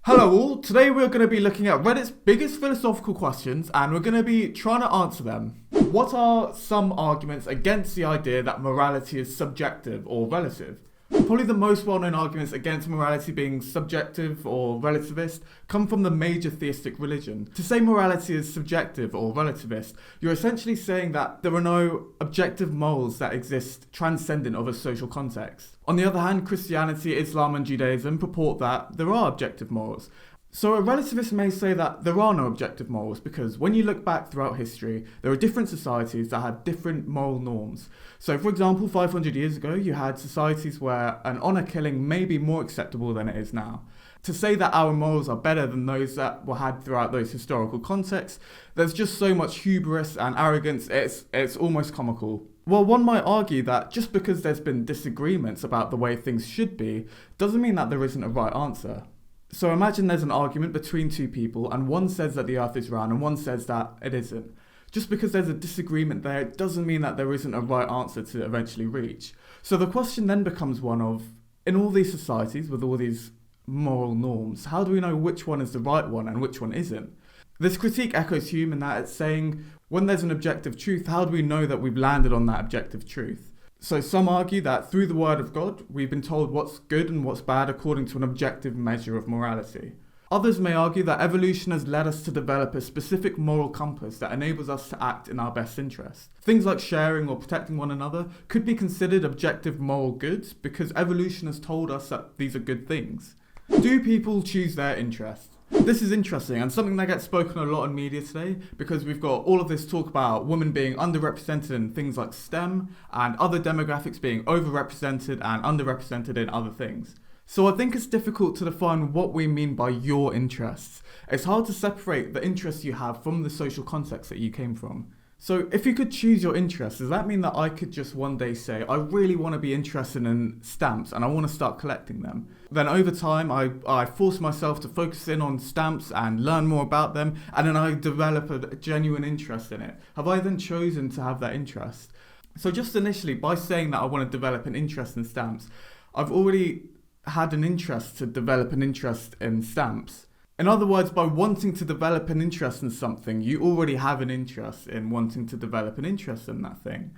Hello all, today we're going to be looking at Reddit's biggest philosophical questions and we're going to be trying to answer them. What are some arguments against the idea that morality is subjective or relative? Probably the most well-known arguments against morality being subjective or relativist come from the major theistic religion. To say morality is subjective or relativist, you're essentially saying that there are no objective morals that exist transcendent of a social context. On the other hand, Christianity, Islam and Judaism purport that there are objective morals. So a relativist may say that there are no objective morals because when you look back throughout history, there are different societies that had different moral norms. So for example, 500 years ago, you had societies where an honour killing may be more acceptable than it is now. To say that our morals are better than those that were had throughout those historical contexts, there's just so much hubris and arrogance, it's almost comical. Well, one might argue that just because there's been disagreements about the way things should be, doesn't mean that there isn't a right answer. So imagine there's an argument between two people and one says that the earth is round and one says that it isn't. Just because there's a disagreement there, it doesn't mean that there isn't a right answer to eventually reach. So the question then becomes one of, in all these societies with all these moral norms, how do we know which one is the right one and which one isn't? This critique echoes Hume in that it's saying, when there's an objective truth, how do we know that we've landed on that objective truth? So some argue that through the word of God, we've been told what's good and what's bad according to an objective measure of morality. Others may argue that evolution has led us to develop a specific moral compass that enables us to act in our best interest. Things like sharing or protecting one another could be considered objective moral goods because evolution has told us that these are good things. Do people choose their interests? This is interesting and something that gets spoken a lot in media today because we've got all of this talk about women being underrepresented in things like STEM and other demographics being overrepresented and underrepresented in other things. So I think it's difficult to define what we mean by your interests. It's hard to separate the interests you have from the social context that you came from. So if you could choose your interests, does that mean that I could just one day say, I really want to be interested in stamps and I want to start collecting them? Then over time, I force myself to focus in on stamps and learn more about them, and then I develop a genuine interest in it. Have I then chosen to have that interest? So just initially, by saying that I want to develop an interest in stamps, I've already had an interest to develop an interest in stamps. In other words, by wanting to develop an interest in something, you already have an interest in wanting to develop an interest in that thing.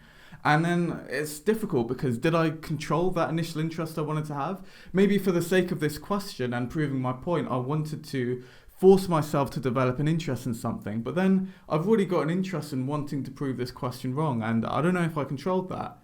And then it's difficult because did I control that initial interest I wanted to have? Maybe for the sake of this question and proving my point, I wanted to force myself to develop an interest in something. But then I've already got an interest in wanting to prove this question wrong, and I don't know if I controlled that.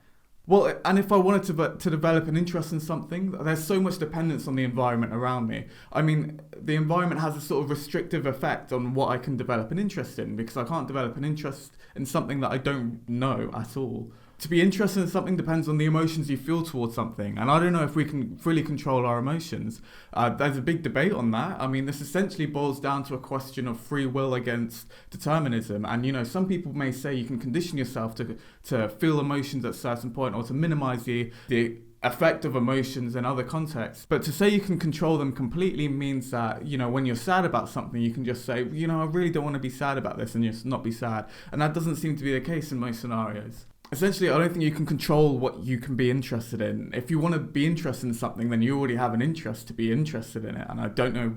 Well, and if I wanted to develop an interest in something, there's so much dependence on the environment around me. I mean, the environment has a sort of restrictive effect on what I can develop an interest in because I can't develop an interest in something that I don't know at all. To be interested in something depends on the emotions you feel towards something, and I don't know if we can fully control our emotions. There's a big debate on that. I mean, this essentially boils down to a question of free will against determinism, and some people may say you can condition yourself to feel emotions at a certain point or to minimize the effect of emotions in other contexts. But to say you can control them completely means that, when you're sad about something, you can just say, I really don't want to be sad about this and just not be sad. And that doesn't seem to be the case in most scenarios. Essentially, I don't think you can control what you can be interested in. If you want to be interested in something, then you already have an interest to be interested in it, and I don't know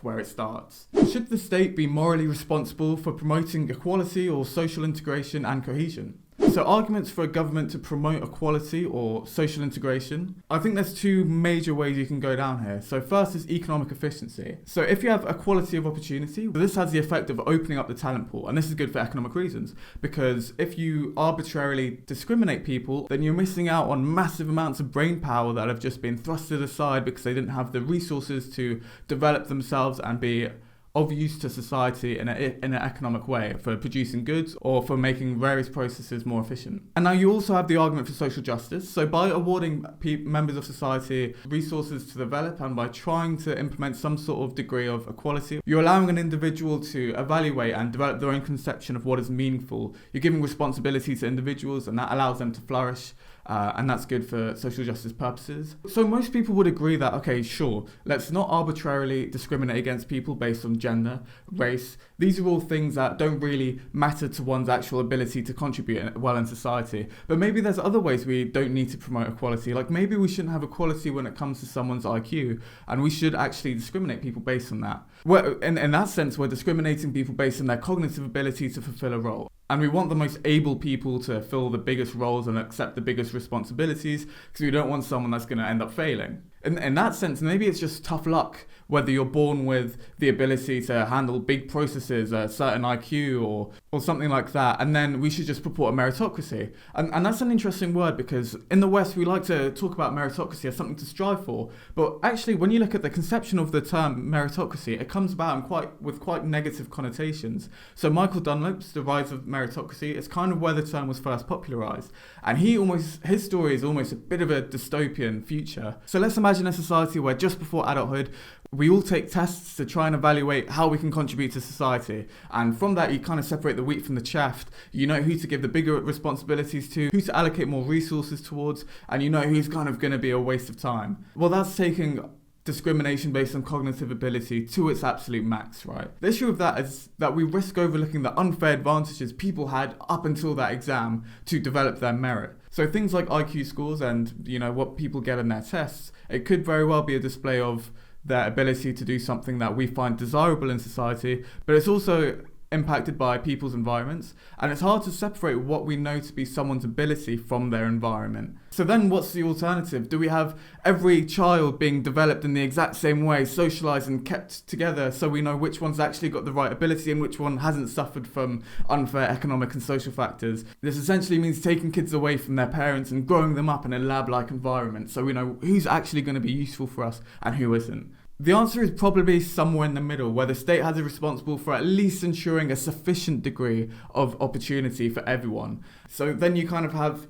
where it starts. Should the state be morally responsible for promoting equality or social integration and cohesion? So arguments for a government to promote equality or social integration. I think there's two major ways you can go down here. So first is economic efficiency. So if you have equality of opportunity, this has the effect of opening up the talent pool. And this is good for economic reasons, because if you arbitrarily discriminate people, then you're missing out on massive amounts of brain power that have just been thrusted aside because they didn't have the resources to develop themselves and be of use to society in an economic way for producing goods or for making various processes more efficient. And now you also have the argument for social justice. So by awarding members of society resources to develop and by trying to implement some sort of degree of equality, you're allowing an individual to evaluate and develop their own conception of what is meaningful. You're giving responsibility to individuals and that allows them to flourish. and that's good for social justice purposes. So most people would agree that, okay, sure, let's not arbitrarily discriminate against people based on gender, race. These are all things that don't really matter to one's actual ability to contribute well in society. But maybe there's other ways we don't need to promote equality. Like maybe we shouldn't have equality when it comes to someone's IQ, and we should actually discriminate people based on that. Well, in that sense, we're discriminating people based on their cognitive ability to fulfill a role. And we want the most able people to fill the biggest roles and accept the biggest responsibilities, because we don't want someone that's going to end up failing. In that sense, maybe it's just tough luck whether you're born with the ability to handle big processes, a certain IQ or something like that, and then we should just purport a meritocracy. And that's an interesting word, because in the West we like to talk about meritocracy as something to strive for, but actually when you look at the conception of the term meritocracy, it comes about with quite negative connotations. So Michael Dunlop's The Rise of Meritocracy is kind of where the term was first popularised, and his story is almost a bit of a dystopian future. So let's imagine a society where just before adulthood we all take tests to try and evaluate how we can contribute to society, and from that you kind of separate the wheat from the chaff. You know who to give the bigger responsibilities to, who to allocate more resources towards, and you know who's kind of going to be a waste of time. Well, that's taking discrimination based on cognitive ability to its absolute max, right? The issue of that is that we risk overlooking the unfair advantages people had up until that exam to develop their merit. So things like IQ scores and, what people get in their tests, it could very well be a display of their ability to do something that we find desirable in society, but it's also impacted by people's environments, and it's hard to separate what we know to be someone's ability from their environment. So then what's the alternative? Do we have every child being developed in the exact same way, socialised and kept together so we know which one's actually got the right ability and which one hasn't suffered from unfair economic and social factors? This essentially means taking kids away from their parents and growing them up in a lab-like environment so we know who's actually going to be useful for us and who isn't. The answer is probably somewhere in the middle, where the state has a responsible for at least ensuring a sufficient degree of opportunity for everyone. So then you kind of have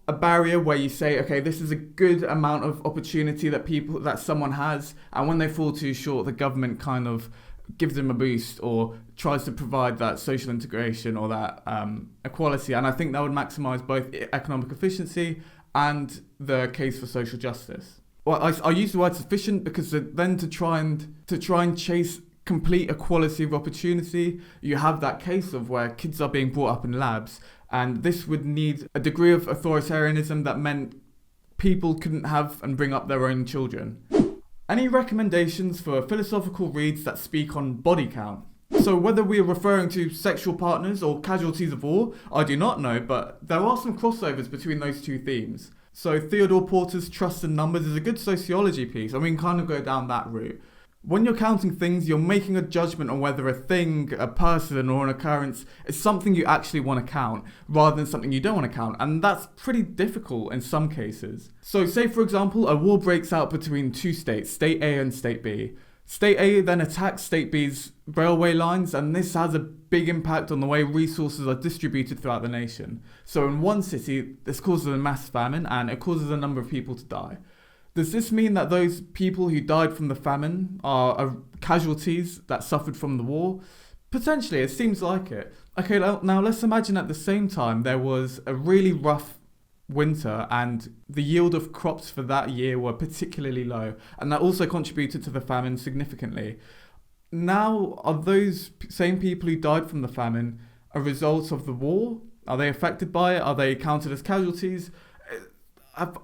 a barrier where you say, okay, this is a good amount of opportunity that someone has, and when they fall too short, the government kind of gives them a boost or tries to provide that social integration or that equality. And I think that would maximise both economic efficiency and the case for social justice. Well, I use the word sufficient because then to try and chase complete equality of opportunity, you have that case of where kids are being brought up in labs, and this would need a degree of authoritarianism that meant people couldn't have and bring up their own children. Any recommendations for philosophical reads that speak on body count? So whether we are referring to sexual partners or casualties of war, I do not know, but there are some crossovers between those two themes. So Theodore Porter's Trust in Numbers is a good sociology piece, and we can kind of go down that route. When you're counting things, you're making a judgment on whether a thing, a person, or an occurrence is something you actually want to count, rather than something you don't want to count, and that's pretty difficult in some cases. So say, for example, a war breaks out between two states, State A and State B. State A then attacks State B's railway lines, and this has a big impact on the way resources are distributed throughout the nation. So in one city, this causes a mass famine, and it causes a number of people to die. Does this mean that those people who died from the famine are casualties that suffered from the war? Potentially, it seems like it. Okay, now let's imagine at the same time there was a really rough winter and the yield of crops for that year were particularly low, and that also contributed to the famine significantly. Now, are those same people who died from the famine a result of the war? Are they affected by it? Are they counted as casualties?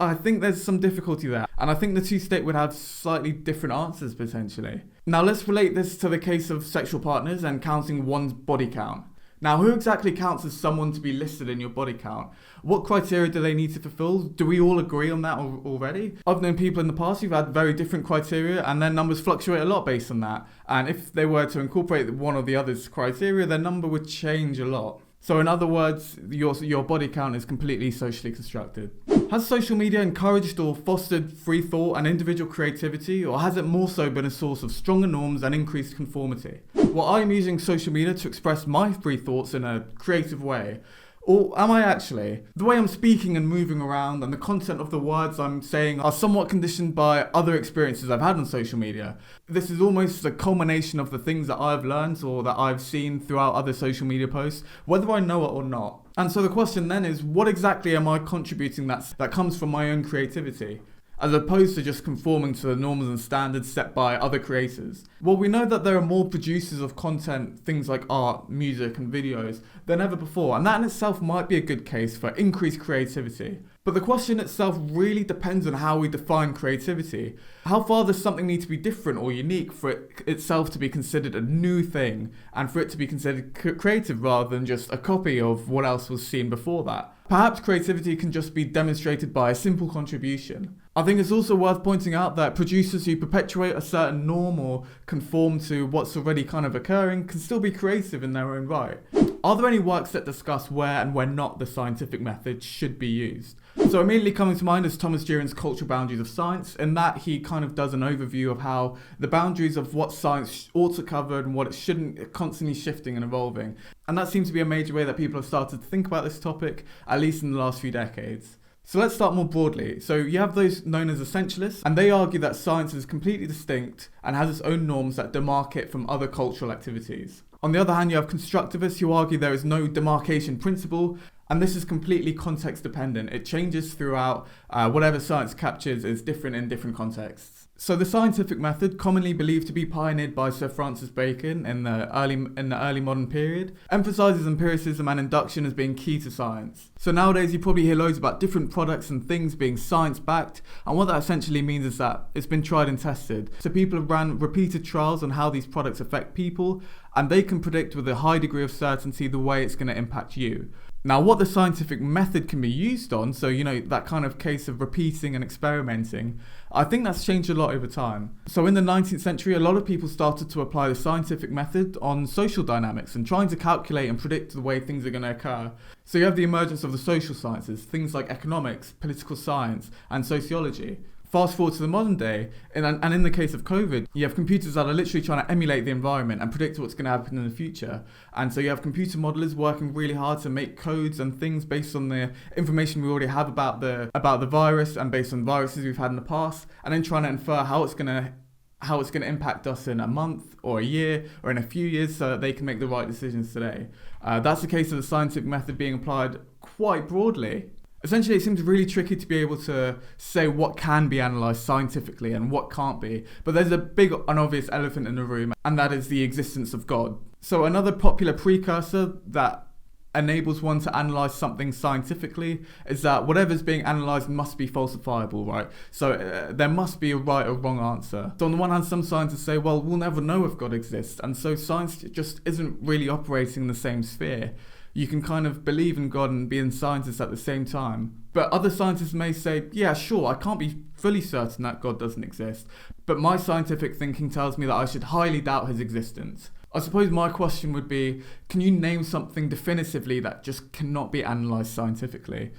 I think there's some difficulty there, and I think the two states would have slightly different answers potentially. Now let's relate this to the case of sexual partners and counting one's body count. Now, who exactly counts as someone to be listed in your body count? What criteria do they need to fulfill? Do we all agree on that already? I've known people in the past who've had very different criteria, and their numbers fluctuate a lot based on that. And if they were to incorporate one or the other's criteria, their number would change a lot. So in other words, your body count is completely socially constructed. Has social media encouraged or fostered free thought and individual creativity, or has it more so been a source of stronger norms and increased conformity? Well, I'm using social media to express my free thoughts in a creative way, Or am I actually? The way I'm speaking and moving around and the content of the words I'm saying are somewhat conditioned by other experiences I've had on social media. This is almost a culmination of the things that I've learned or that I've seen throughout other social media posts, whether I know it or not. And so the question then is, what exactly am I contributing that comes from my own creativity, as opposed to just conforming to the norms and standards set by other creators? Well, we know that there are more producers of content, things like art, music and videos, than ever before, and that in itself might be a good case for increased creativity. But the question itself really depends on how we define creativity. How far does something need to be different or unique for it itself to be considered a new thing, and for it to be considered creative rather than just a copy of what else was seen before that? Perhaps creativity can just be demonstrated by a simple contribution. I think it's also worth pointing out that producers who perpetuate a certain norm or conform to what's already kind of occurring can still be creative in their own right. Are there any works that discuss where and when not the scientific method should be used? So immediately coming to mind is Thomas Deering's Cultural Boundaries of Science. In that, he kind of does an overview of how the boundaries of what science ought to cover and what it shouldn't, constantly shifting and evolving. And that seems to be a major way that people have started to think about this topic, at least in the last few decades. So let's start more broadly. So you have those known as essentialists, and they argue that science is completely distinct and has its own norms that demarcate it from other cultural activities. On the other hand, you have constructivists who argue there is no demarcation principle, and this is completely context dependent. It changes throughout. Whatever science captures is different in different contexts. So the scientific method, commonly believed to be pioneered by Sir Francis Bacon in the early modern period, emphasises empiricism and induction as being key to science. So nowadays you probably hear loads about different products and things being science-backed, and what that essentially means is that it's been tried and tested. So people have ran repeated trials on how these products affect people, and they can predict with a high degree of certainty the way it's going to impact you. Now, what the scientific method can be used on, so, that kind of case of repeating and experimenting, I think that's changed a lot over time. So in the 19th century, a lot of people started to apply the scientific method on social dynamics and trying to calculate and predict the way things are going to occur. So you have the emergence of the social sciences, things like economics, political science, and sociology. Fast forward to the modern day, and in the case of COVID, you have computers that are literally trying to emulate the environment and predict what's going to happen in the future. And so you have computer modelers working really hard to make codes and things based on the information we already have about the virus and based on viruses we've had in the past, and then trying to infer how it's going to impact us in a month or a year or in a few years so that they can make the right decisions today. That's the case of the scientific method being applied quite broadly. Essentially, it seems really tricky to be able to say what can be analysed scientifically and what can't be, but there's a big and obvious elephant in the room, and that is the existence of God. So another popular precursor that enables one to analyse something scientifically is that whatever's being analysed must be falsifiable, right? So there must be a right or wrong answer. So on the one hand, some scientists say, well, we'll never know if God exists, and so science just isn't really operating in the same sphere. You can kind of believe in God and be a scientist at the same time. But other scientists may say, yeah, sure, I can't be fully certain that God doesn't exist, but my scientific thinking tells me that I should highly doubt his existence. I suppose my question would be, can you name something definitively that just cannot be analysed scientifically?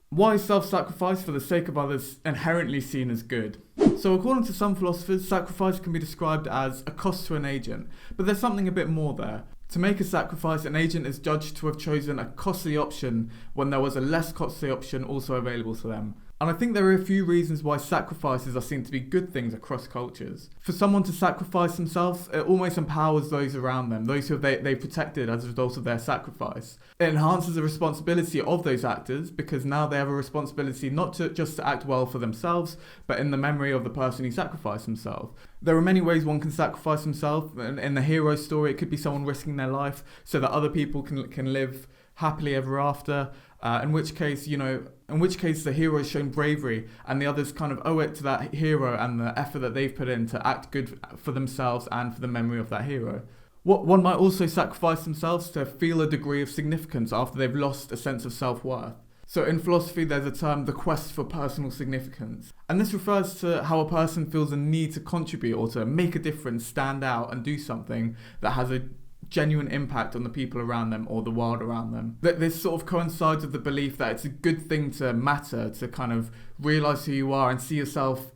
Why is self-sacrifice for the sake of others inherently seen as good? So according to some philosophers, sacrifice can be described as a cost to an agent, but there's something a bit more there. To make a sacrifice, an agent is judged to have chosen a costly option when there was a less costly option also available to them. And I think there are a few reasons why sacrifices are seen to be good things across cultures. For someone to sacrifice themselves, it almost empowers those around them, those who they've protected as a result of their sacrifice. It enhances the responsibility of those actors because now they have a responsibility not just to act well for themselves, but in the memory of the person who sacrificed himself. There are many ways one can sacrifice himself. In the hero story, it could be someone risking their life so that other people can live happily ever after. In which case the hero has shown bravery and the others kind of owe it to that hero and the effort that they've put in to act good for themselves and for the memory of that hero. One might also sacrifice themselves to feel a degree of significance after they've lost a sense of self-worth. So in philosophy, there's a term, the quest for personal significance. And this refers to how a person feels a need to contribute or to make a difference, stand out and do something that has a genuine impact on the people around them or the world around them. This sort of coincides with the belief that it's a good thing to matter, to kind of realise who you are and see yourself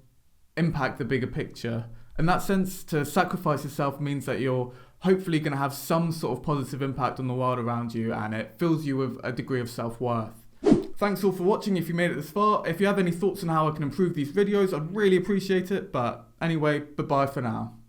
impact the bigger picture. In that sense, to sacrifice yourself means that you're hopefully going to have some sort of positive impact on the world around you, and it fills you with a degree of self-worth. Thanks all for watching if you made it this far. If you have any thoughts on how I can improve these videos, I'd really appreciate it. But anyway, bye-bye for now.